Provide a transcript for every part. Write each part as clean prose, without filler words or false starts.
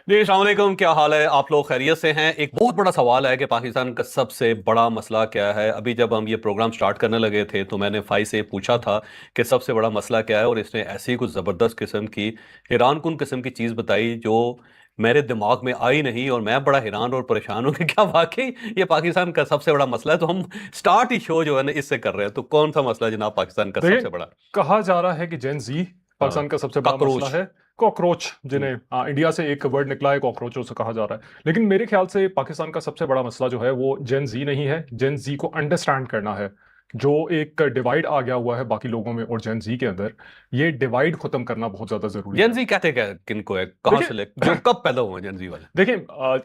जी अस्सलाम वालेकुम, क्या हाल है? आप लोग खैरियत से हैं? एक बहुत बड़ा सवाल है कि पाकिस्तान का सबसे बड़ा मसला क्या है। अभी जब हम ये प्रोग्राम स्टार्ट करने लगे थे तो मैंने फाई से पूछा था कि सबसे बड़ा मसला क्या है, और इसने ऐसी कुछ ज़बरदस्त किस्म की हैरानकुन किस्म की चीज़ बताई जो मेरे दिमाग में आई नहीं, और मैं बड़ा हैरान और परेशान हूँ कि क्या वाकई ये पाकिस्तान का सबसे बड़ा मसला है। तो हम स्टार्ट ही शो जो है ना इससे कर रहे हैं। तो कौन सा मसला है जनाब पाकिस्तान का देखिए, सबसे बड़ा? कहा जा रहा है कि जेन जी हाँ, पाकिस्तान का सबसे बड़ा मसला कॉकरोच। है। कॉकरोच, जिन्हें इंडिया से एक वर्ड निकला है कॉकरोचों से कहा जा रहा है, लेकिन मेरे ख्याल से पाकिस्तान का सबसे बड़ा मसला जो है वो जेन जी नहीं है। जेन जी को अंडरस्टैंड करना है। जो एक डिवाइड आ गया हुआ है बाकी लोगों में और जेन जी के अंदर, ये डिवाइड खत्म करना बहुत ज्यादा जरूरी है। जेनजी कहते क्या किनको है, कहाँ से ले, देखिए जो कब पैदा हुए जेनजी वाले? देखिए,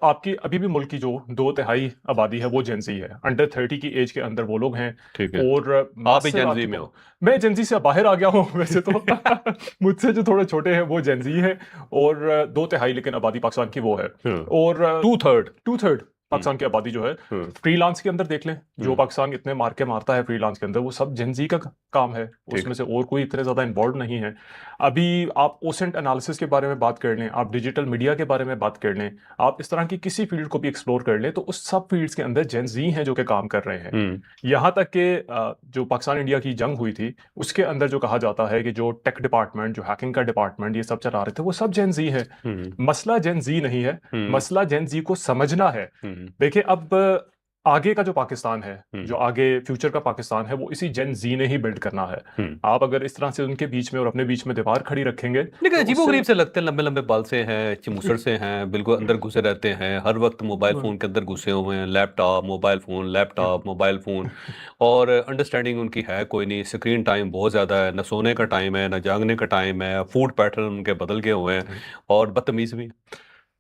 आपकी अभी भी मुल्क की जो 2/3 आबादी है वो जेंजी है। अंडर 30 की एज के अंदर वो लोग हैं। ठीक है। और आप मास भी से जेनजी आपकी में हो? मैं जेंजी से बाहर आ गया हूँ वैसे तो मुझसे जो थोड़े छोटे हैं वो जेंजी है। और 2/3 लेकिन आबादी पाकिस्तान की वो है। और टू थर्ड। 2/3 हम्म। पाकिस्तान की आबादी जो है, हम्म। फ्रीलांस के अंदर देख लें, जो हम्म। पाकिस्तान इतने मार के मारता है फ्रीलांस के अंदर, वो सब जेंजी का काम है। ठीक। उसमें से और कोई इतने ज्यादा इन्वॉल्व नहीं है। अभी आप ओसेंट एनालिसिस के बारे में बात कर लें, आप डिजिटल मीडिया के बारे में बात कर लें, आप इस तरह की किसी फील्ड को भी एक्सप्लोर कर लें, तो उस सब फील्ड्स के अंदर जेन जी हैं जो कि काम कर रहे हैं। हम्म। यहाँ तक कि जो पाकिस्तान इंडिया की जंग हुई थी उसके अंदर जो कहा जाता है कि जो टेक डिपार्टमेंट, जो हैकिंग का डिपार्टमेंट ये सब चला रहे थे, वो सब जेन जी है। हम्म। मसला जेन जी नहीं है। हम्म। मसला जेन जी को समझना है। हम्म। देखिए, अब आगे का जो पाकिस्तान है, जो हम्म। आगे फ्यूचर का पाकिस्तान है, वो इसी जेन जी ने ही बिल्ड करना है। हम्म। आप अगर इस तरह से उनके बीच में और अपने बीच में दीवार खड़ी रखेंगे लेकिन तो अजीबो उससे गरीब से लगते हैं, लंबे लंबे बाल से हैं, चिमुसड़ से हैं, बिल्कुल अंदर घुसे रहते हैं, हर वक्त मोबाइल फोन के अंदर घुसे हुए हैं, laptop mobile phone, laptop mobile phone. और अंडरस्टैंडिंग उनकी है कोई नहीं, स्क्रीन टाइम बहुत ज़्यादा है, न सोने का टाइम है न जागने का टाइम है, फूड पैटर्न उनके बदल गए हुए हैं, और बदतमीज भी।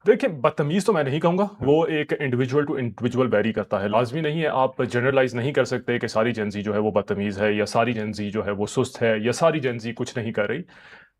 देखिए, बदतमीज तो मैं नहीं कहूंगा, वो एक इंडिविजुअल टू इंडिविजुअल वेरी करता है। लाजमी नहीं है, आप जनरलाइज नहीं कर सकते कि सारी जेंजी जो है वो बदतमीज है, या सारी जेंजी जो है वो सुस्त है, या सारी जेंजी कुछ नहीं कर रही।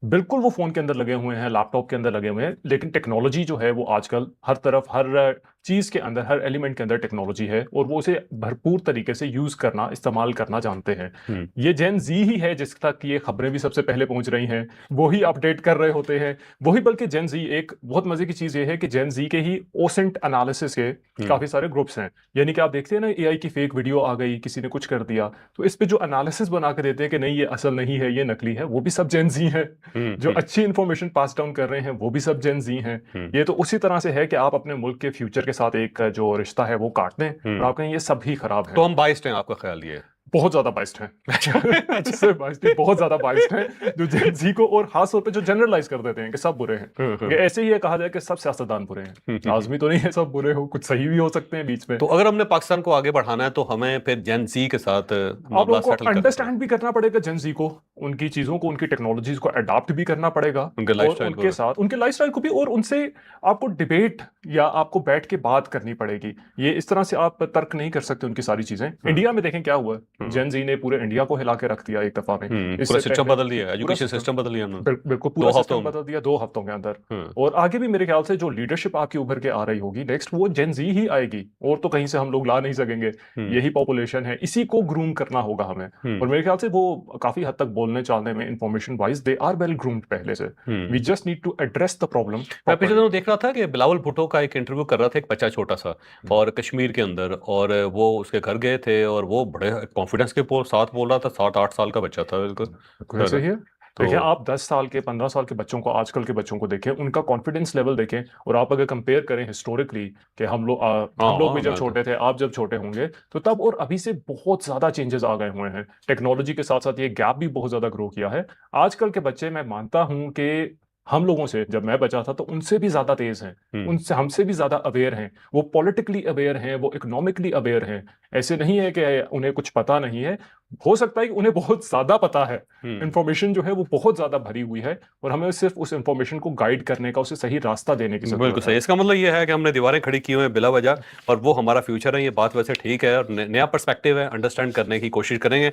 बिल्कुल वो फोन के अंदर लगे हुए हैं, लैपटॉप के अंदर लगे हुए हैं, लेकिन टेक्नोलॉजी जो है वो आजकल हर तरफ, हर चीज के अंदर, हर एलिमेंट के अंदर टेक्नोलॉजी है, और वो उसे भरपूर तरीके से यूज करना, इस्तेमाल करना जानते हैं। हम्म। ये जेन जी ही है जिस तक ये खबरें भी सबसे पहले पहुंच रही हैं, वो ही अपडेट कर रहे होते हैं। वही, बल्कि जेन जी, एक बहुत मजे की चीज ये है कि जेन जी के ही ओसेंट एनालिसिस के हम्म। काफी सारे ग्रुप्स हैं। यानी कि आप देखते हैं ना, एआई की फेक वीडियो आ गई, किसी ने कुछ कर दिया, तो इस पे जो एनालिसिस बना के देते हैं कि नहीं ये असल नहीं है, ये नकली है, वो भी सब जेन जी है। हम्म। जो अच्छी इंफॉर्मेशन पास डाउन कर रहे हैं वो भी सब जेन जी हैं। हम्म। ये तो उसी तरह से है कि आप अपने मुल्क के फ्यूचर के साथ एक जो रिश्ता है वो काट दें और हम्म। आप कहें ये सब ही खराब तो है। हम बाइस्ड हैं, आपका ख्याल ये है? बहुत ज्यादा बाइस्ड हैं। अच्छा। अच्छा। से बाइस्ड नहीं, बहुत ज्यादा बाइस्ड हैं जो जेन जी को, और खास तौर पे जो जनरलाइज कर देते हैं कि सब बुरे हैं। ये ऐसे ही है कहा जाए कि सब सियासतदान बुरे हैं। लाजमी तो नहीं है सब बुरे हो, कुछ सही भी हो सकते हैं बीच में। तो अगर हमने पाकिस्तान को आगे बढ़ाना है तो हमें फिर जेन जी के साथ आप मामला लोगों को सेटल करना पड़ेगा। अंडरस्टैंड भी करना पड़ेगा जेन जी को, उनकी चीजों को, उनकी टेक्नोलॉजीज को अडॉप्ट भी करना पड़ेगा। उनके और लाइफस्टाइल को उनके भी। साथ उनके लाइफस्टाइल को भी, और उनसे आपको डिबेट या आपको बैठ के बात करनी पड़ेगी। ये इस तरह से आप तर्क नहीं कर सकते उनकी सारी चीजें। हम्म। इंडिया में देखें क्या हुआ, हम्म। जेन जी ने पूरे इंडिया को हिला के रख दिया एक दफा में। पूरा इससे सिस्टम पहले बदल दिया, पूरा एजुकेशन सिस्टम, सिस्टम बदल दिया उन्होंने बिल्कुल दो पूरा हफ्तों सिस्टम में। बदल दिया 2 हफ्तों के अंदर। हम्म। और आगे भी मेरे ख्याल से जो लीडरशिप आपकी उभर के आ रही होगी नेक्स्ट, वो जेन जी ही आएगी, और तो कहीं से हम लोग ला नहीं सकेंगे। हम्म। यही पॉपुलेशन है, इसी को ग्रूम करना होगा हमें। हम्म। और मेरे ख्याल से वो काफी हद तक बोलने चालने में, information wise, they are well groomed पहले से। We hmm. Just need to address the problem मैं पिछले प्रॉपरली। दिनों देख रहा था कि बिलावल भुट्टो का एक इंटरव्यू कर रहा था एक बच्चा छोटा सा, और कश्मीर के अंदर, और वो उसके घर गए थे और वो बड़े कॉन्फिडेंस के साथ बोल रहा था, 7-8 साल का बच्चा था बिल्कुल। बिल्कुल है ऐसे ना? ही है। देखिए, तो आप 10 साल के, 15 साल के बच्चों को, आजकल के बच्चों को देखें, उनका कॉन्फिडेंस लेवल देखें, और आप अगर कंपेयर करें हिस्टोरिकली कि हाँ हम लोग हाँ, भी जब मैं तो छोटे थे, आप जब छोटे होंगे, तो तब और अभी से बहुत ज्यादा चेंजेस आ गए हुए हैं। टेक्नोलॉजी के साथ साथ ये गैप भी बहुत ज्यादा ग्रो किया है। आजकल के बच्चे, मैं मानता हूं कि हम लोगों से, जब मैं बचा था, तो उनसे भी ज्यादा तेज हैं। हम्म। उनसे, हमसे भी ज्यादा अवेयर हैं। वो पॉलिटिकली अवेयर हैं, वो इकोनॉमिकली अवेयर हैं। ऐसे नहीं है कि उन्हें कुछ पता नहीं है। हो सकता है कि उन्हें बहुत ज्यादा पता है। हम्म। इंफॉर्मेशन जो है वो बहुत ज्यादा भरी हुई है, और हमें सिर्फ उस इंफॉर्मेशन को गाइड करने का, उसे सही रास्ता देने की बिल्कुल जरूरत है। सही। इसका मतलब ये है कि हमने दीवारें खड़ी की हुई हैं बिला वजह, और वो हमारा फ्यूचर है। ये बात वैसे ठीक है, और नया पर्सपेक्टिव है, अंडरस्टैंड करने की कोशिश करेंगे।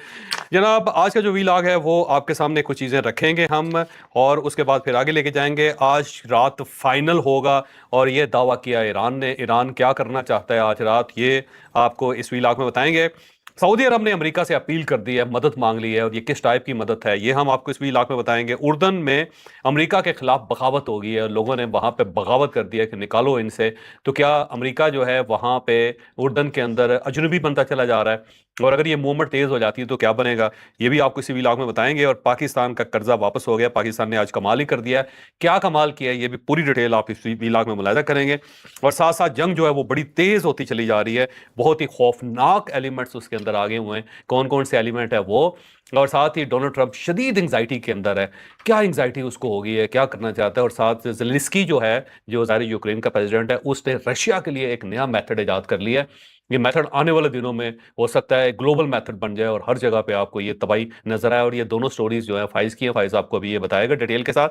जनाब, आज का जो वीलॉग है वो आपके सामने कुछ चीज़ें रखेंगे हम, और उसके बाद फिर आगे लेके जाएंगे। आज रात फाइनल होगा, और ये दावा किया ईरान ने। ईरान क्या करना चाहता है आज रात, ये आपको इस वीलॉग में बताएंगे। सऊदी अरब ने अमेरिका से अपील कर दी है, मदद मांग ली है, और ये किस टाइप की मदद है ये हम आपको इस व्लॉग में बताएंगे। उर्दन में अमेरिका के खिलाफ बगावत हो गई है, लोगों ने वहां पे बगावत कर दी है कि निकालो इनसे। तो क्या अमेरिका जो है वहां पे उर्दन के अंदर अजनबी बनता चला जा रहा है, और अगर ये मूवमेंट तेज हो जाती है तो क्या बनेगा, ये भी आपको इसी व्लॉग में बताएंगे। और पाकिस्तान का कर्जा वापस हो गया, पाकिस्तान ने आज कमाल ही कर दिया है। क्या कमाल किया है ये भी पूरी डिटेल आप इस व्लॉग में मुलाहिजा करेंगे। और साथ साथ जंग जो है वो बड़ी तेज होती चली जा रही है, बहुत ही खौफनाक एलिमेंट्स उसके अंदर आगे हुए हैं। कौन कौन से एलिमेंट है वो, और साथ ही डोनाल्ड ट्रंप शदीद एंग्जाइटी के अंदर है, क्या एंग्जाइटी उसको होगी है, क्या करना चाहता है। और साथ ज़ेलेंस्की जो है, जो ज़ाहिर यूक्रेन का प्रेसिडेंट है, उसने रशिया के लिए एक नया मेथड ईजाद कर लिया है। ये मेथड आने वाले दिनों में हो सकता है ग्लोबल मेथड बन जाए और हर जगह पे आपको ये तबाही नजर आए। और ये दोनों स्टोरीज जो है फाइज की है, फाइज आपको अभी ये बताएगा डिटेल के साथ।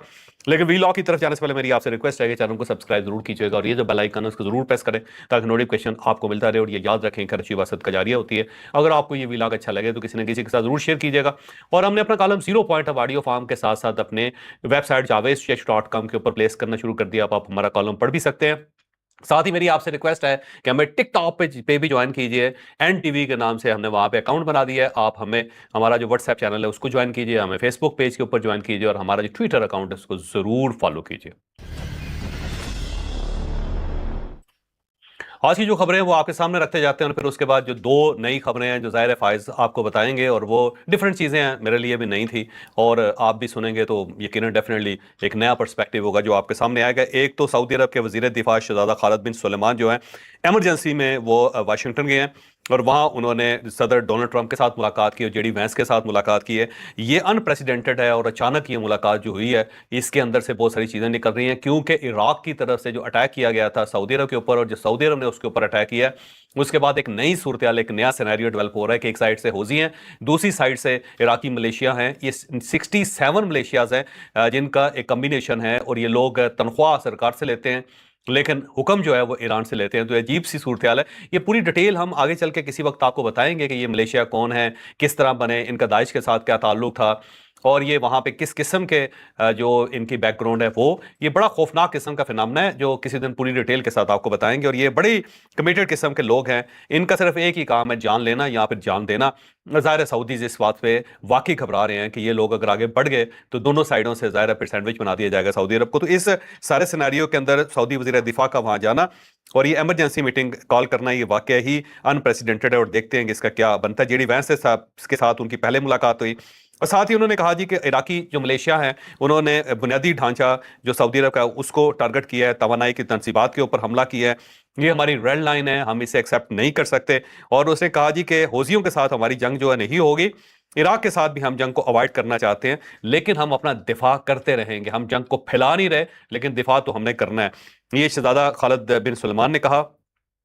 लेकिन वीलॉग की तरफ जाने से पहले मेरी आपसे रिक्वेस्ट है कि चैनल को सब्सक्राइब जरूर कीजिएगा, और ये जो बेल आइकन है उसको जरूर प्रेस करें ताकि नोटिफिकेशन आपको मिलता रहे। और ये याद रखें कि अच्छी बात का जारिया होती है। अगर आपको ये वीलॉग अच्छा लगे तो किसी न किसी के साथ जरूर शेयर कीजिएगा। और हमने अपना column 0 point of audio form के साथ साथ अपने वेबसाइट जावेदशेख.com के ऊपर प्लेस करना शुरू कर दिया। आप हमारा कॉलम पढ़ भी सकते हैं। साथ ही मेरी आपसे रिक्वेस्ट है कि हमें टिकटॉक पे भी ज्वाइन कीजिए, एन टीवी के नाम से हमने वहां पे अकाउंट बना दिया है। आप हमें हमारा जो व्हाट्सएप चैनल है उसको ज्वाइन कीजिए, हमें फेसबुक पेज के ऊपर ज्वाइन कीजिए, और हमारा जो ट्विटर अकाउंट है उसको जरूर फॉलो कीजिए। आज की जो खबरें हैं वो आपके सामने रखते जाते हैं, और फिर उसके बाद जो दो नई खबरें हैं जो ज़ाहिर है फायज आपको बताएंगे, और वो डिफरेंट चीज़ें हैं, मेरे लिए भी नई थी, और आप भी सुनेंगे तो यकीनन डेफिनेटली एक नया पर्सपेक्टिव होगा जो आपके सामने आएगा। एक तो सऊदी अरब के वज़ीर दिफा शहज़ादा खालिद बिन सुलेमान जो है एमरजेंसी में वो वाशिंगटन गए हैं, और वहाँ उन्होंने सदर डोनाल्ड ट्रंप के साथ मुलाकात की और जेडी वैंस के साथ मुलाकात की है। ये अनप्रेसिडेंटेड है, और अचानक ये मुलाकात जो हुई है इसके अंदर से बहुत सारी चीज़ें निकल रही हैं, क्योंकि इराक की तरफ से जो अटैक किया गया था सऊदी अरब के ऊपर, और जो सऊदी अरब ने उसके ऊपर अटैक किया है, उसके बाद एक नई सूरत हाल, एक नया सिनेरियो डेवलप हो रहा है कि एक साइड से हौजी हैं, दूसरी साइड से इराकी मलेशिया हैं। ये 67 मलेशियाज हैं जिनका एक कम्बिनेशन है, और ये लोग तनख्वाह सरकार से लेते हैं लेकिन हुक्म जो है वो ईरान से लेते हैं। तो अजीब सी सूरत हाल है। ये पूरी डिटेल हम आगे चल के किसी वक्त आपको बताएंगे कि ये मलेशिया कौन है, किस तरह बने, इनका दाइश के साथ क्या ताल्लुक था, और ये वहाँ पे किस किस्म के जो इनकी बैकग्राउंड है वो, ये बड़ा खौफनाक किस्म का फिनोमेना है जो किसी दिन पूरी डिटेल के साथ आपको बताएंगे। और ये बड़ी कमिटेड किस्म के लोग हैं, इनका सिर्फ एक ही काम है, जान लेना या फिर जान देना। ज़ाहिर है सऊदीज़ इस बात पे वाकई घबरा रहे हैं कि ये लोग अगर आगे बढ़ गए तो दोनों साइडों से ज़ाहिर है फिर सैंडविच बना दिया जाएगा सऊदी अरब को। तो इस सारे सिनेरियो के अंदर सऊदी वज़ीर दिफा का वहाँ जाना और ये एमरजेंसी मीटिंग कॉल करना, ये वाकई ही अनप्रेसिडेंटेड है, और देखते हैं कि इसका क्या बनता है। जेडी वैंस के साथ उनकी पहले मुलाकात हुई, और साथ ही उन्होंने कहा जी कि इराकी जो मलेशिया है उन्होंने बुनियादी ढांचा जो सऊदी अरब का उसको टारगेट किया है, तवानाई की तनसीबात के ऊपर हमला किया है, ये हमारी रेड लाइन है, हम इसे एक्सेप्ट नहीं कर सकते। और उसने कहा जी कि हौजियों के साथ हमारी जंग जो है नहीं होगी, इराक के साथ भी हम जंग को अवॉइड करना चाहते हैं, लेकिन हम अपना दिफा करते रहेंगे, हम जंग को फैला नहीं रहे लेकिन दिफा तो हमने करना है, ये शहजादा खालिद बिन सुलेमान ने कहा।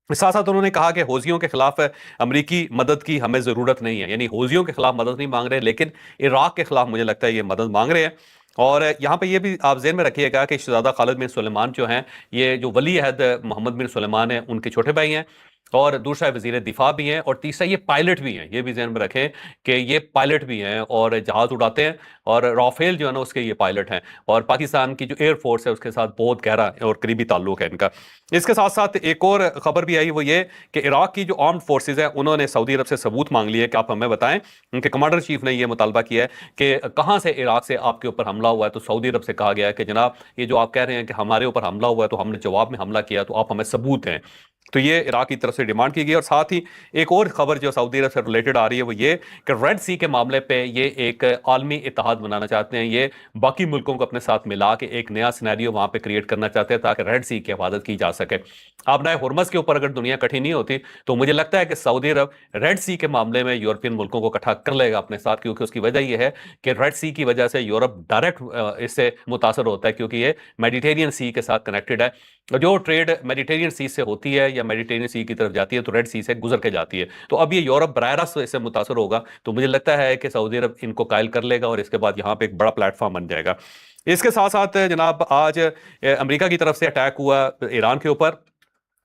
साथ साथ उन्होंने कहा कि हौजियों के खिलाफ अमरीकी मदद की हमें जरूरत नहीं है, यानी हौजियों के खिलाफ मदद नहीं मांग रहे, लेकिन इराक के खिलाफ मुझे लगता है ये मदद मांग रहे हैं। और यहाँ पे ये भी आप जेहन में रखिएगा कि शहजादा खालिद बिन सुलेमान जो हैं, ये जो वली अहद मोहम्मद बिन सुलेमान है उनके छोटे भाई हैं, और दूसरा वजीर दिफा भी हैं, और तीसरा ये पायलट भी हैं। ये भी ध्यान में रखें कि ये पायलट भी हैं और जहाज उड़ाते हैं, और राफेल जो है ना उसके ये पायलट हैं, और पाकिस्तान की जो एयरफोर्स है उसके साथ बहुत गहरा और करीबी ताल्लुक है इनका। इसके साथ साथ एक और खबर भी आई, वो ये कि इराक की जो आर्म्ड फोर्सेज है उन्होंने सऊदी अरब से सबूत मांग लिया कि आप हमें बताएं। उनके कमांडर चीफ ने यह मुतालबा किया है कि कहाँ से इराक से आपके ऊपर हमला हुआ है। तो सऊदी अरब से कहा गया है कि जनाब ये जो आप कह रहे हैं कि हमारे ऊपर हमला हुआ है तो हमने जवाब में हमला किया, तो आप हमें सबूत दें। तो ये इराक की तरफ से डिमांड की गई। और साथ ही एक और खबर जो सऊदी अरब से रिलेटेड आ रही है वो ये कि रेड सी के मामले पे ये एक आलमी इत्तेहाद बनाना चाहते हैं, ये बाकी मुल्कों को अपने साथ मिला के एक नया सिनेरियो वहां पे क्रिएट करना चाहते हैं ताकि रेड सी की हिफाजत की जा सके। अब नए हुर्मस के ऊपर अगर दुनिया इकट्ठी नहीं होती तो मुझे लगता है कि सऊदी अरब रेड सी के मामले में यूरोपियन मुल्कों को इकट्ठा कर लेगा अपने साथ, क्योंकि उसकी वजह यह है कि रेड सी की वजह से यूरोप डायरेक्ट इससे मुतासर होता है, क्योंकि ये मेडिटेरियन सी के साथ कनेक्टेड है। जो ट्रेड मेडिटेरियन सी से होती है या मेडिटेरियन सी की तरफ जाती है तो रेड सी से गुजर के जाती है, तो अब ये यूरोप बराह रास्त इससे मुतासर होगा। तो मुझे लगता है कि सऊदी अरब इनको कायल कर लेगा और इसके बाद यहाँ पे एक बड़ा प्लेटफॉर्म बन जाएगा। इसके साथ साथ जनाब आज अमेरिका की तरफ से अटैक हुआ ईरान के ऊपर।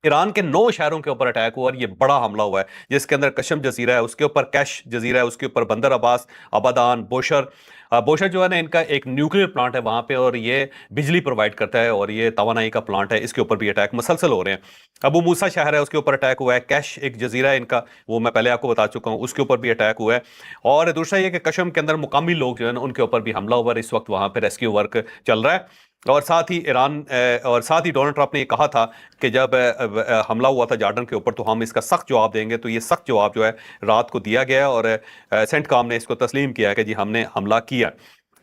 ईरान के 9 शहरों के ऊपर अटैक हुआ और ये बड़ा हमला हुआ है, जिसके अंदर कशम जजीरा है, उसके ऊपर कैश जजीरा है, उसके ऊपर बंदर अब्बास, अबादान, बोशर, बोशर जो है ना, इनका एक न्यूक्लियर प्लांट है वहां पे, और ये बिजली प्रोवाइड करता है, और ये तवानाई का प्लांट है, इसके ऊपर भी अटैक मुसलसल हो रहे हैं। अबू मूसा शहर है, उसके ऊपर अटैक हुआ है। कैश एक जजीरा है इनका, वो मैं पहले आपको बता चुका हूँ, उसके ऊपर भी अटैक हुआ है। और दूसरा ये कि कशम के अंदर मुकामी लोग जो है ना, उनके ऊपर भी हमला हुआ है। इस वक्त वहां पे रेस्क्यू वर्क चल रहा है। और साथ ही ईरान और साथ ही डोनाल्ड ट्रंप ने ये कहा था कि जब हमला हुआ था जॉर्डन के ऊपर, तो हम इसका सख्त जवाब देंगे। तो ये सख्त जवाब जो है रात को दिया गया है, और सेंटकॉम ने इसको तस्लीम किया है कि जी हमने हमला किया।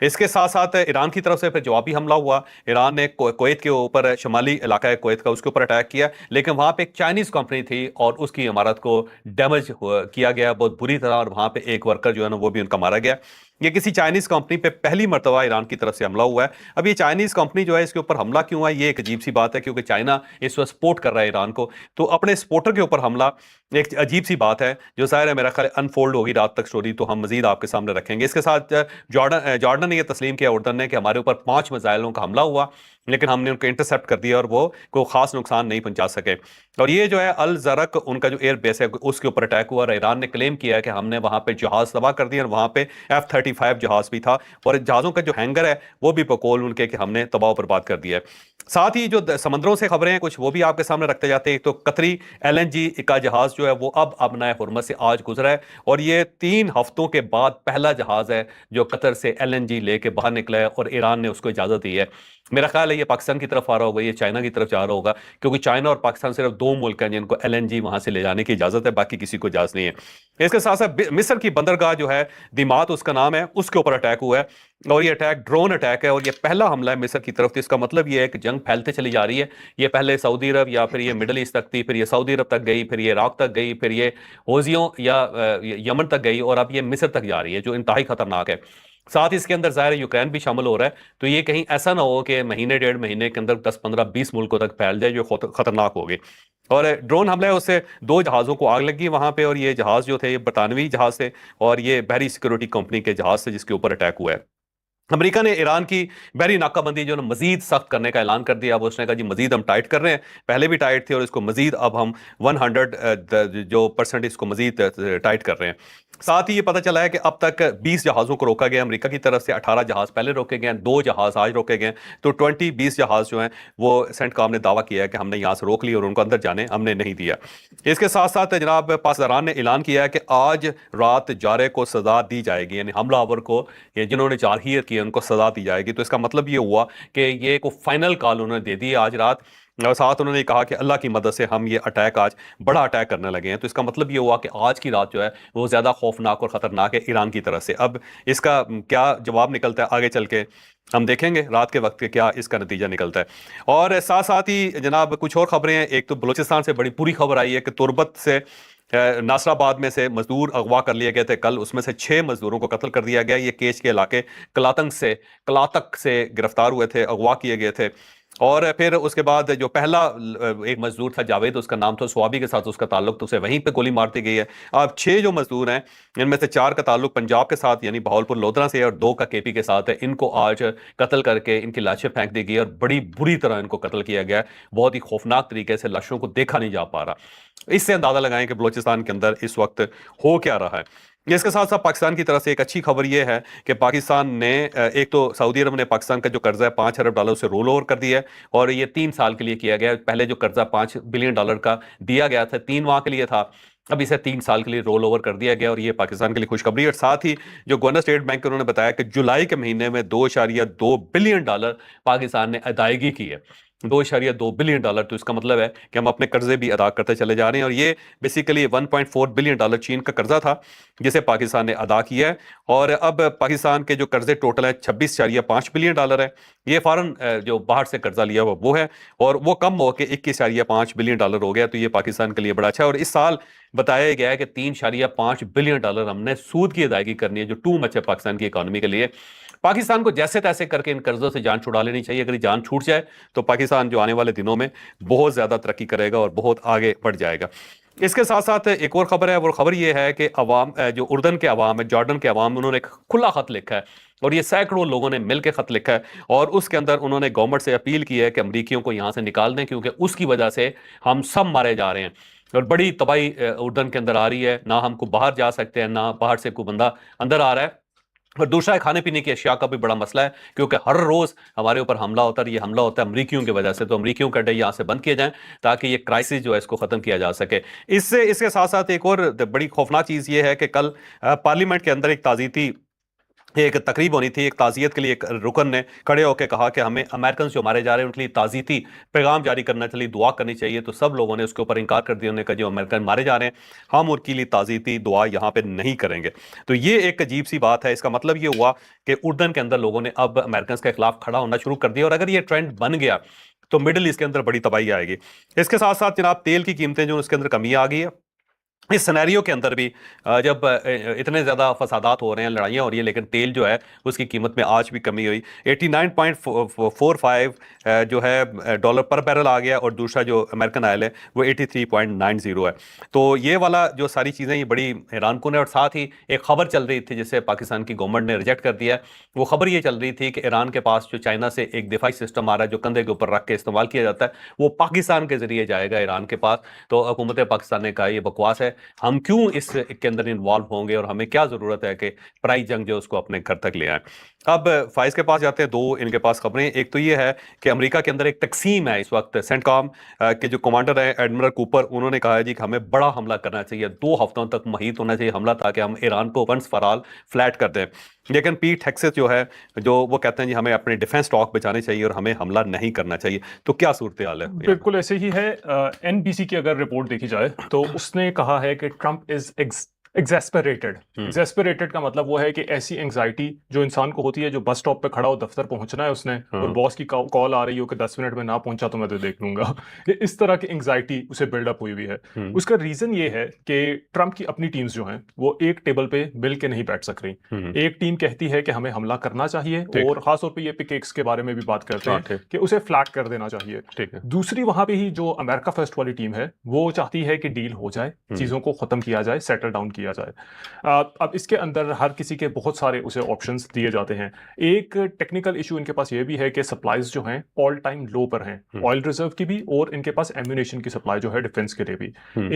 इसके साथ साथ ईरान की तरफ से फिर जवाबी हमला हुआ। ईरान ने कुवैत के ऊपर, शुमाली इलाका है कुवैत का, उसके ऊपर अटैक किया, लेकिन वहां पे एक चाइनीज कंपनी थी और उसकी इमारत को डैमेज किया गया बहुत बुरी तरह, और वहां पे एक वर्कर जो है ना वो भी उनका मारा गया। ये किसी चाइनीज कंपनी पे पहली मर्तबा ईरान की तरफ से हमला हुआ है। अब ये चाइनीज कंपनी जो है, इसके ऊपर हमला क्यों हुआ है, ये एक अजीब सी बात है, क्योंकि चाइना इस वक्त सपोर्ट कर रहा है ईरान को, तो अपने सपोर्टर के ऊपर हमला एक अजीब सी बात है, जो जाहिर है मेरा ख्याल अनफोल्ड होगी रात तक स्टोरी, तो हम मजीद आपके सामने रखेंगे। इसके साथ जॉर्डन ने यह तस्लीम किया, उर्दन ने, कि हमारे ऊपर 5 मिसाइलों का हमला हुआ, लेकिन हमने उनको इंटरसेप्ट कर दिया और वो कोई खास नुकसान नहीं पहुंचा सके। और ये जो है अल जरक, उनका जो एयर बेस है, उसके ऊपर अटैक हुआ, और ईरान ने क्लेम किया है कि हमने वहां पे जहाज तबाह कर दिया, और वहां पे F-35 जहाज भी था, और जहाजों का जो हैंगर है वो भी बकौल उनके कि हमने तबाह बर्बाद कर दिया है। साथ ही जो समंदरों से खबरें हैं कुछ, वो भी आपके सामने रखते जाते हैं। एक तो कतरी LNG का जहाज जो है वो अब अपना हुर्मत से आज गुजरा है, और ये 3 हफ्तों के बाद पहला जहाज है जो कतर से LNG लेके बाहर निकला है, और ईरान ने उसको इजाजत दी है। मेरा ख्याल है ये पाकिस्तान की तरफ आ रहा होगा, ये चाइना की तरफ जा रहा होगा, क्योंकि चाइना और पाकिस्तान सिर्फ 2 मुल्क हैं जिनको LNG वहां से ले जाने की इजाजत है, बाकी किसी को इजाजत नहीं है। इसके साथ साथ मिस्र की बंदरगाह जो है, दिमात उसका नाम है, उसके ऊपर अटैक हुआ है, और ये अटैक ड्रोन अटैक है, और ये पहला हमला है मिस्र की तरफ। तो इसका मतलब ये है कि जंग फैलते चली जा रही है। ये पहले सऊदी अरब या फिर ये मिडल ईस्ट तक थी, फिर ये सऊदी अरब तक गई, फिर ये इराक तक गई, फिर ये होजियों या यमन तक गई, और अब ये मिस्र तक जा रही है, जो इंतहाई खतरनाक है। साथ ही इसके अंदर ज़ाहिर है यूक्रेन भी शामिल हो रहा है, तो ये कहीं ऐसा ना हो कि महीने 1.5 महीने के अंदर 10, 15, 20 मुल्कों तक फैल जाए, जो खतरनाक होगी। और ड्रोन हमला है, उससे 2 जहाज़ों को आग लगी वहां पे, और ये जहाज़ जो थे ये बरतानवी जहाज़ थे, और ये बहरी सिक्योरिटी कंपनी के जहाज़ थे जिसके ऊपर अटैक हुआ है। अमेरिका ने ईरान की बहरी नाकाबंदी जो है मजीद सख्त करने का ऐलान कर दिया। अब उसने कहा जी मजीद हम टाइट कर रहे हैं, पहले भी टाइट थे और इसको मजीद अब हम 100% इसको मजीद टाइट कर रहे हैं। साथ ही ये पता चला है कि अब तक 20 जहाज़ों को रोका गया अमेरिका की तरफ से। 18 जहाज़ पहले रोके गए हैं, 2 जहाज़ आज रोके गए हैं, तो 20 जहाज़ जो हैं वो सेंटकॉम ने दावा किया है कि हमने यहाँ से रोक लिया और उनको अंदर जाने हमने नहीं दिया। इसके साथ साथ जनाब पासदारान ने ऐलान किया है कि आज रात जारे को सजा दी जाएगी, यानी हमलावर को, ये जिन्होंने जारहियत की उनको सजा दी जाएगी। तो इसका मतलब ये हुआ कि ये को फाइनल कॉल उन्होंने दे दी आज रात, और साथ उन्होंने कहा कि अल्लाह की मदद से हम ये अटैक आज बड़ा अटैक करने लगे हैं। तो इसका मतलब ये हुआ कि आज की रात जो है वो ज़्यादा खौफनाक और ख़तरनाक है ईरान की तरफ से। अब इसका क्या जवाब निकलता है आगे चल के हम देखेंगे, रात के वक्त के क्या इसका नतीजा निकलता है। और साथ साथ ही जनाब कुछ और खबरें हैं। एक तो बलूचिस्तान से बड़ी पूरी खबर आई है कि तुरबत से नासराबाद में से मजदूर अगवा कर लिए गए थे कल, उसमें से 6 मजदूरों को कत्ल कर दिया गया। ये केच के इलाके कलातक से गिरफ्तार हुए थे, अगवा किए गए थे। और फिर उसके बाद जो पहला एक मजदूर था जावेद, उसका नाम था, स्वाबी के साथ उसका ताल्लुक, तो उसे वहीं पे गोली मार दी गई है। अब 6 जो मजदूर हैं, इनमें से 4 का ताल्लुक पंजाब के साथ यानी बहावलपुर लोधरा से, और 2 का KP के साथ है। इनको आज कत्ल करके इनकी लाशें फेंक दी गई और बड़ी बुरी तरह इनको कत्ल किया गया है। बहुत ही खौफनाक तरीके से लाशों को देखा नहीं जा पा रहा। इससे अंदाजा लगाएं कि बलोचिस्तान के अंदर इस वक्त हो क्या रहा है। इसके साथ साथ पाकिस्तान की तरफ से एक अच्छी खबर यह है कि पाकिस्तान ने एक तो सऊदी अरब ने पाकिस्तान का जो कर्जा है $5 अरब उसे रोल ओवर कर दिया है, और ये 3 साल के लिए किया गया है। पहले जो कर्जा $5 बिलियन का दिया गया था 3 माह के लिए था, अब इसे 3 साल के लिए रोल ओवर कर दिया गया, और ये पाकिस्तान के लिए खुशखबरी है। और साथ ही जो गवर्नर स्टेट बैंक उन्होंने बताया कि जुलाई के महीने में $2.2 बिलियन पाकिस्तान ने अदायगी की है। $2.2 बिलियन, तो इसका मतलब है कि हम अपने कर्जे भी अदा करते चले जा रहे हैं। और ये बेसिकली $1.4 बिलियन चीन का कर्जा था जिसे पाकिस्तान ने अदा किया है। और अब पाकिस्तान के जो कर्जे टोटल है $26.5 बिलियन है। ये फॉरन जो बाहर से कर्जा लिया हुआ वो है, और वो कम होकर $21.5 बिलियन हो गया। तो ये पाकिस्तान के लिए बड़ा अच्छा है। और इस साल बताया गया है कि $3.5 बिलियन हमने सूद की अदायगी करनी है, जो टू मच है पाकिस्तान की इकोनॉमी के लिए। पाकिस्तान को जैसे तैसे करके इन कर्जों से जान छुड़ा लेनी चाहिए। अगर जान छूट जाए तो पाकिस्तान जो आने वाले दिनों में बहुत ज्यादा तरक्की करेगा और बहुत आगे बढ़ जाएगा। इसके साथ साथ एक और खबर है, वो खबर ये है कि अवाम, जो उर्दन के अवाम है, जॉर्डन के अवाम, उन्होंने एक खुला खत लिखा है, और ये सैकड़ों लोगों ने मिलकर खत लिखा है, और उसके अंदर उन्होंने गवर्नमेंट से अपील की है कि अमरीकियों को यहाँ से निकाल दें, क्योंकि उसकी वजह से हम सब मारे जा रहे हैं और बड़ी तबाही उर्दन के अंदर आ रही है। ना हमको बाहर जा सकते हैं, ना बाहर से कोई बंदा अंदर आ रहा है। और दूसरा है खाने पीने की अशिया का भी बड़ा मसला है, क्योंकि हर रोज हमारे ऊपर हमला होता है, ये हमला होता है अमरीकियों की वजह से। तो अमरीकियों के अड्डे यहाँ से बंद किए जाएं ताकि ये क्राइसिस जो है इसको खत्म किया जा सके। इससे इसके साथ साथ एक और बड़ी खौफनाक चीज ये है कि कल पार्लियामेंट के अंदर एक ताज़ीती एक तकरीब होनी थी, एक ताज़ियत के लिए एक रुकन ने खड़े होकर कहा कि हमें अमेरिकन जो मारे जा रहे हैं उनके लिए ताज़ीती पैगाम जारी करना चाहिए, दुआ करनी चाहिए। तो सब लोगों ने उसके ऊपर इनकार कर दिया, उन्होंने कहा जो अमेरिकन मारे जा रहे हैं हम उनके लिए ताज़ीती दुआ यहाँ पे नहीं करेंगे। तो ये एक अजीब सी बात है। इसका मतलब ये हुआ कि उर्दन के अंदर लोगों ने अब अमेरिकन के खिलाफ खड़ा होना शुरू कर दिया, और अगर ये ट्रेंड बन गया तो मिडिल ईस्ट के अंदर बड़ी तबाही आएगी। इसके साथ साथ जनाब तेल की कीमतें जो उसके अंदर कमी आ गई है। इस सिनेरियो के अंदर भी जब इतने ज़्यादा फसादात हो रहे हैं, लड़ाइयाँ हो रही हैं, लेकिन तेल जो है उसकी कीमत में आज भी कमी हुई। 89.45 जो है डॉलर पर बैरल आ गया, और दूसरा जो अमेरिकन ऑयल है वो 83.90 है। तो ये वाला जो सारी चीज़ें ये बड़ी हैरानकुन है। और साथ ही एक खबर चल रही थी जिसे पाकिस्तान की गवर्नमेंट ने रिजेक्ट कर दिया है। वो खबर ये चल रही थी कि ईरान के पास जो चाइना से एक दिफाई सिस्टम आ रहा है जो कंधे के ऊपर रख के इस्तेमाल किया जाता है, वो पाकिस्तान के जरिए जाएगा ईरान के पास। तो हुकूमत पाकिस्तान ने कहा ये बकवास है, हम क्यों इस के अंदर इन्वॉल्व होंगे, और हमें क्या जरूरत है कि पराई जंग जो उसको अपने घर तक ले आए। अब फाइज के पास जाते हैं, दो इनके पास खबरें। एक तो ये है कि अमेरिका के अंदर एक तकसीम है इस वक्त। सेंटकॉम के जो कमांडर है एडमिरल कूपर, उन्होंने कहा है जी कि हमें बड़ा हमला करना चाहिए, 2 हफ्तों तक मुहित होना चाहिए हमला, ताकि हम ईरान को वंस फॉर ऑल फ्लैट कर दें। लेकिन पीट हेक्सेस जो है जो वो कहते हैं जी हमें अपने डिफेंस स्टॉक बचाने चाहिए और हमें हमला नहीं करना चाहिए। तो क्या सूरत हाल है? बिल्कुल ऐसे ही है। एनबीसी की अगर रिपोर्ट देखी जाए तो उसने कहा है कि ट्रम्प इज एग्जेस्परेटेड। एग्जेस्परेटेड का मतलब वो है कि ऐसी एंग्जाइटी जो इंसान को होती है, जो बस स्टॉप पे खड़ा हो, दफ्तर पहुंचना है उसने और बॉस की कॉल आ रही हो कि 10 मिनट में ना पहुंचा तो मैं तो देख लूंगा, ये इस तरह की एंग्जाइटी उसे बिल्डअप हुई हुई है। उसका रीजन ये है कि ट्रम्प की अपनी टीम्स जो हैं वो एक टेबल पे मिल के नहीं बैठ सक रही। एक टीम कहती है कि हमें हमला करना चाहिए, और खासतौर पर ये पिकेक्स के बारे में भी बात करते हैं कि उसे फ्लैट कर देना चाहिए। ठीक है। दूसरी वहां पे ही जो अमेरिका फर्स्ट वाली टीम है वो चाहती है कि डील हो जाए, चीजों को खत्म किया जाए, सेटल डाउन किया जाए। अब इसके अंदर हर किसी के बहुत सारे उसे ऑप्शंस दिए जाते हैं। एक टेक्निकल इशू इनके पास ये भी है कि सप्लाईज जो हैं ऑल टाइम लो पर हैं, ऑयल रिजर्व की भी और इनके पास एम्यूनेशन की सप्लाई जो है डिफेंस के लिए भी।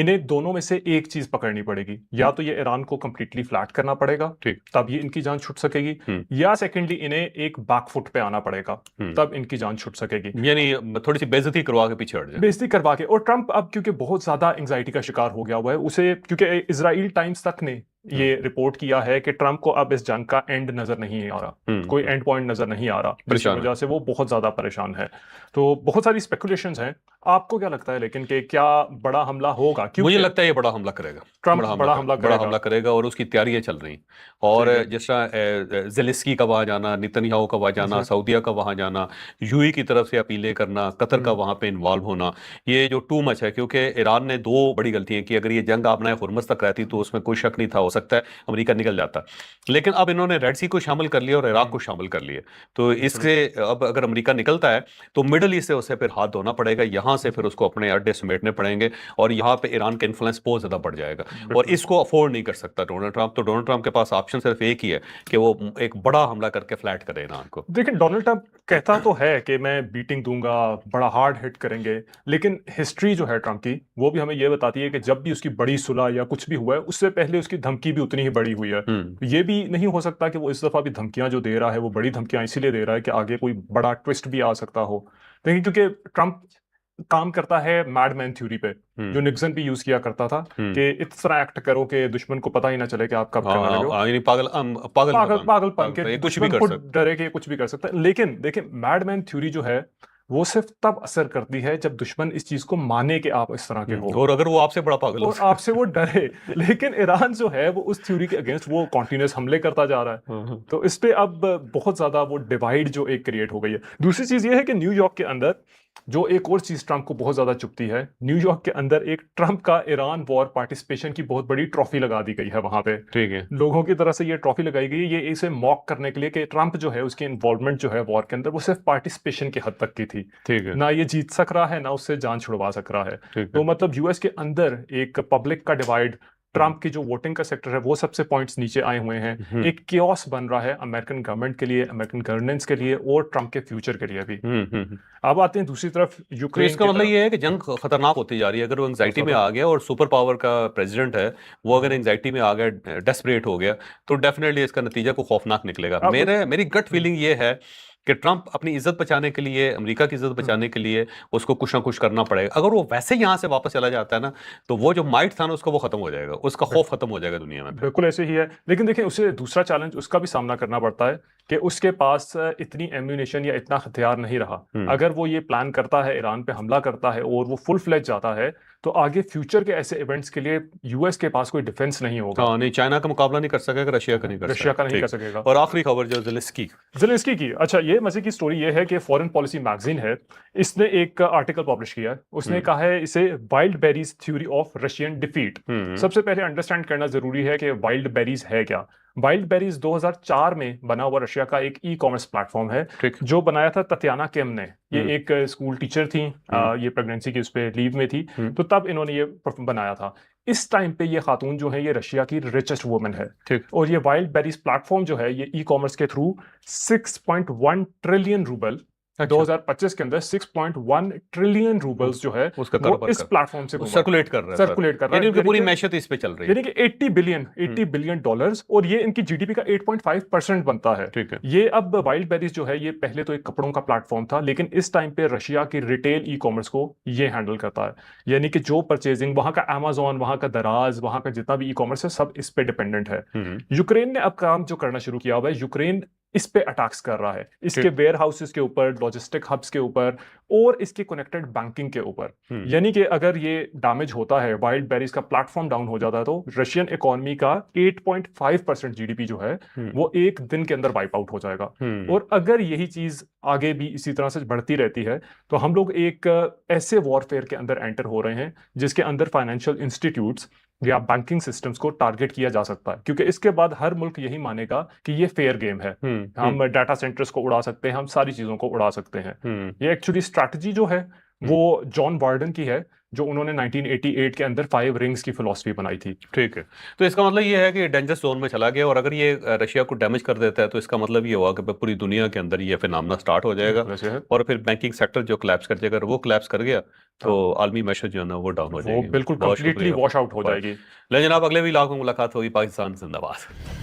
इन्हें दोनों में से एक चीज पकड़नी पड़ेगी, या तो ये ईरान को कंप्लीटली फ्लैट करना पड़ेगा तब ये इनकी जान छूट सकेगी, या सेकेंडली इन्हें एक बैकफुट पे आना पड़ेगा तब इनकी जान छूट सकेगी। यानी थोड़ी सी बेइज्जती करवा के पीछे हट जाए, बेइज्जती करवा के। और ट्रम्प अब क्योंकि बहुत ज्यादा एंग्जाइटी का शिकार हो गया हुआ है उसे, क्योंकि इजराइल टाइम्स तक ने ये रिपोर्ट किया है कि ट्रम्प को अब इस जंग का एंड नजर नहीं आ रहा, कोई एंड पॉइंट नजर नहीं आ रहा, जिसकी वजह से वो बहुत ज्यादा परेशान है। तो बहुत सारी स्पेकुलेशंस हैं। आपको क्या लगता है लेकिन कि क्या बड़ा हमला होगा? मुझे लगता है ये बड़ा हमला करेगा, ट्रम्प बड़ा हमला करेगा और उसकी तैयारियां चल रही। और जिस तरह ज़ेलेंस्की का वहां जाना, नेतन्याहू का वहां जाना, सऊदीया का वहां जाना, यूएई की तरफ से अपीलें करना, कतर का वहां पे इन्वॉल्व होना, ये जो टू मच है। क्योंकि ईरान ने 2 बड़ी गलतियां की। अगर ये जंग आपने हुर्मुज़ तक रहती तो उसमें कोई शक नहीं था, हो सकता है अमेरिका निकल जाता, लेकिन अब इन्होंने रेड सी को शामिल कर लिया और इराक को शामिल कर लिया। तो इससे अब अगर अमेरिका निकलता है तो मिडल ईस्ट से उसे फिर हाथ धोना पड़ेगा, यहां से फिर उसको अपने अड्डे समेटने पड़ेंगे, और यहाँ पे ईरान का इन्फ्लुएंस बहुत ज्यादा बढ़ जाएगा, और इसको अफोर्ड नहीं कर सकता डोनाल्ड ट्रंप। तो डोनाल्ड ट्रंप के पास ऑप्शन सिर्फ एक ही है कि वो एक बड़ा हमला करके फ्लैट करे ईरान को। देखिए, डोनाल्ड ट्रंप कहता तो है कि मैं बीटिंग दूंगा, बड़ा हार्ड हिट करेंगे, लेकिन हिस्ट्री जो है ट्रंप की वो भी हमें ये बताती है कि जब भी उसकी बड़ी सुलह या कुछ भी हुआ है उससे पहले उसकी धमकी भी उतनी ही बड़ी हुई है। ये भी नहीं हो सकता कि वो इस दफा भी धमकियां जो दे रहा है वो बड़ी धमकियां इसीलिए दे रहा है कि आगे कोई बड़ा ट्विस्ट भी आ सकता हो। देखिए, क्योंकि ट्रंप काम करता है मैडमैन थ्योरी पे, जो निक्सन भी यूज किया करता था कि इस तरह एक्ट करो कि दुश्मन को पता ही ना चले कि आप कब करने लगे हो। पागलपन के दुश्मन को डरे कि कुछ भी कर सकता है। लेकिन देखिए, मैडमैन थ्योरी जो है वो सिर्फ तब असर करती है जब दुश्मन इस चीज को माने कि आप इस तरह के हो, और अगर वो आपसे बड़ा पागल हो और आपसे वो डरे। लेकिन ईरान जो है वो उस थ्योरी के अगेंस्ट वो कॉन्टिन्यूस हमले करता जा रहा है। तो इस पे अब बहुत ज्यादा वो डिवाइड जो एक क्रिएट हो गई है। दूसरी चीज ये है कि न्यूयॉर्क के अंदर जो एक और चीज ट्रंप को बहुत ज्यादा चुभती है, न्यूयॉर्क के अंदर एक ट्रंप का ईरान वॉर पार्टिसिपेशन की बहुत बड़ी ट्रॉफी लगा दी गई है वहां पे। ठीक है, लोगों की तरफ से ये ट्रॉफी लगाई गई है, ये इसे मॉक करने के लिए कि ट्रंप जो है उसकी इन्वॉल्वमेंट जो है वॉर के अंदर वो सिर्फ पार्टिसिपेशन की हद तक की थी। ठीक है, ना ये जीत सक रहा है ना उससे जान छुड़वा सक रहा है। तो मतलब यूएस के अंदर एक पब्लिक का डिवाइड ट्रंप की जो वोटिंग का सेक्टर है वो सबसे पॉइंट्स नीचे आए हुए हैं। एक कियोस बन रहा है अमेरिकन गवर्नमेंट के लिए, अमेरिकन गवर्नेंस के लिए और ट्रंप के फ्यूचर के लिए भी। अब आते हैं दूसरी तरफ तो यूक्रेन इसका की मतलब तरफ। ये है कि जंग खतरनाक होती जा रही है। अगर वो एंग्जाइटी में खतर आ गया और सुपर पावर का प्रेसिडेंट है, वो अगर एंग्जाइटी में आ गया, डेस्परेट हो गया, तो डेफिनेटली इसका नतीजा को खौफनाक निकलेगा। अब मेरी गट फीलिंग ये है कि ट्रंप अपनी इज्जत बचाने के लिए, अमेरिका की इज्जत बचाने के लिए उसको कुछ ना कुछ करना पड़ेगा। अगर वो वैसे यहाँ से वापस चला जाता है ना, तो वो जो माइट था ना उसका, वो खत्म हो जाएगा, उसका खौफ खत्म हो जाएगा दुनिया में फिर। बिल्कुल ऐसे ही है। लेकिन देखिए उसे दूसरा चैलेंज उसका भी सामना करना पड़ता है कि उसके पास इतनी एम्यूनेशन या इतना हथियार नहीं रहा। अगर वो ये प्लान करता है, ईरान पे हमला करता है और वो फुल फ्लेज जाता है, तो आगे फ्यूचर के ऐसे इवेंट्स के लिए यूएस के पास कोई डिफेंस नहीं होगा। हाँ, नहीं, चाइना का मुकाबला नहीं कर सकेगा, रशिया का नहीं कर रशिया का नहीं ठीक। कर सकेगा। और आखिरी खबर जो ज़ेलेंस्की की, अच्छा ये मजे की स्टोरी ये है कि फॉरेन पॉलिसी मैगजीन है, इसने एक आर्टिकल पब्लिश किया है। उसने कहा है इसे wild berries theory of Russian defeat. सबसे पहले अंडरस्टैंड करना जरूरी है कि वाइल्ड बेरीज है क्या। वाइल्ड बेरीज 2004 में बना हुआ रशिया का एक ई कॉमर्स प्लेटफॉर्म है, जो बनाया था ततियाना केम ने। ये एक स्कूल टीचर थी, ये प्रेगनेंसी की उस पे लीव में थी, तो तब इन्होंने ये बनाया था। इस टाइम पे ये खातून जो है ये रशिया की रिचेस्ट वुमन है। और ये वाइल्ड बेरीज प्लेटफॉर्म जो है ये ई कॉमर्स के थ्रू 6.1 ट्रिलियन रूबल 2025 के अंदर 6.1 ट्रिलियन रूबल्स जो है उसका वो इस प्लेटफॉर्म से सर्कुलेट कर रहा है, सर्कुलेट कर रहा है। यानी पूरी मैशत इस पे चल रही है, यानी कि 80 बिलियन डॉलर्स, और ये इनकी जीडीपी का 8.5% बनता है। ठीक है। ये अब वाइल्ड बेरीज जो है ये पहले तो एक कपड़ों का प्लेटफॉर्म था, लेकिन इस टाइम पे रशिया की रिटेल ई कॉमर्स को ये हैंडल करता है। यानी कि जो परचेजिंग वहां का अमेजोन, वहां का दराज, वहां का जितना भी ई कॉमर्स है सब इस पे डिपेंडेंट है। यूक्रेन ने अब काम जो करना शुरू किया हुआ है, यूक्रेन इस पे अटैक्स कर रहा है, इसके वेयर हाउसेस के ऊपर, लॉजिस्टिक हब्स के ऊपर और इसके कनेक्टेड बैंकिंग के ऊपर। यानी कि अगर ये डैमेज होता है, वाइल्ड बेरीज का प्लेटफॉर्म डाउन हो जाता है, तो रशियन इकोनॉमी का 8.5% जीडीपी जो है वो एक दिन के अंदर वाइप आउट हो जाएगा। और अगर यही चीज आगे भी इसी तरह से बढ़ती रहती है, तो हम लोग एक ऐसे वॉरफेयर के अंदर एंटर हो रहे हैं जिसके अंदर फाइनेंशियल इंस्टीट्यूट्स या बैंकिंग सिस्टम्स को टारगेट किया जा सकता है, क्योंकि इसके बाद हर मुल्क यही मानेगा कि ये फेयर गेम है। हम डाटा सेंटर्स को उड़ा सकते हैं, हम सारी चीजों को उड़ा सकते हैं। ये एक्चुअली स्ट्रैटेजी जो है वो जॉन वार्डन की है, जो उन्होंने 1988 के अंदर 5 रिंग्स की फिलॉसफी बनाई थी। ठीक है। तो इसका मतलब ये है कि डेंजरस जोन में चला गया, और अगर ये रशिया को डैमेज कर देता है तो इसका मतलब ये होगा कि पूरी दुनिया के अंदर ये फिनोमेना स्टार्ट हो जाएगा, और फिर बैंकिंग सेक्टर जो कोलैप्स कर जाएगा, वो कोलैप्स कर गया तो आलमी मैशत जो है ना वो डाउन हो जाएगी, वो बिल्कुल कंप्लीटली वॉश आउट हो जाएगी। लेकिन जनाब, अगले व्लॉग में मुलाकात होगी। पाकिस्तान जिंदाबाद।